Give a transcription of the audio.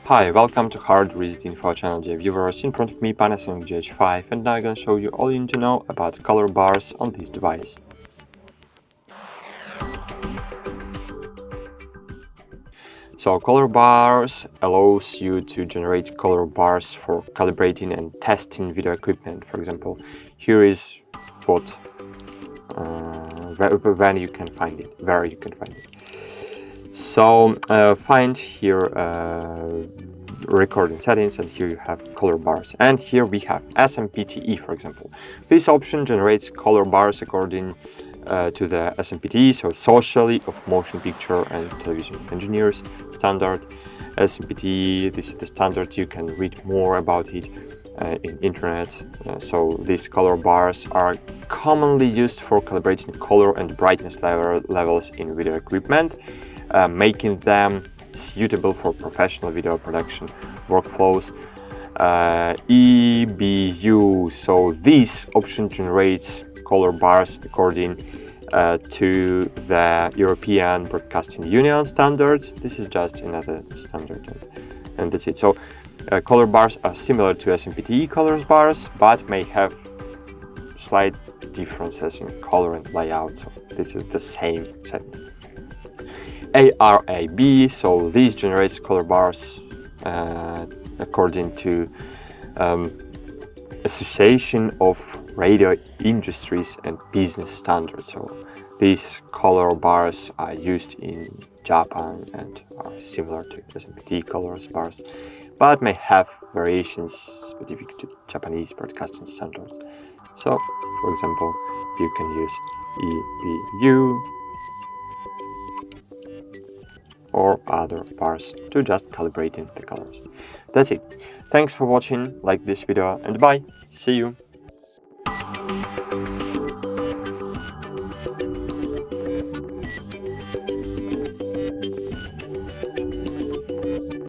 Hi, welcome to HardReset.Info channel, dear viewers. In front of me Panasonic GH5, and now I'm gonna show you all you need to know about color bars on this device. So color bars allows you to generate color bars for calibrating and testing video equipment. For example, here is what where you can find it. So find here recording settings, and here you have color bars, and here we have SMPTE, for example. This option generates color bars according to the SMPTE, so Socially of Motion Picture and Television Engineers standard. SMPTE, this is the standard. You can read more about it in internet. So these color bars are commonly used for calibrating color and brightness levels in video equipment, making them suitable for professional video production workflows. EBU, so this option generates color bars according to the European Broadcasting Union standards. This is just another standard, and that's it. So color bars are similar to SMPTE color bars, but may have slight differences in color and layout. So this is the same sentence. ARAB, so this generates color bars according to Association of Radio Industries and Business Standards. So these color bars are used in Japan and are similar to SMPTE color bars, but may have variations specific to Japanese broadcasting standards. So, for example, you can use EBU or other bars to just calibrating the colors. That's it. Thanks for watching, like this video, and bye. See you.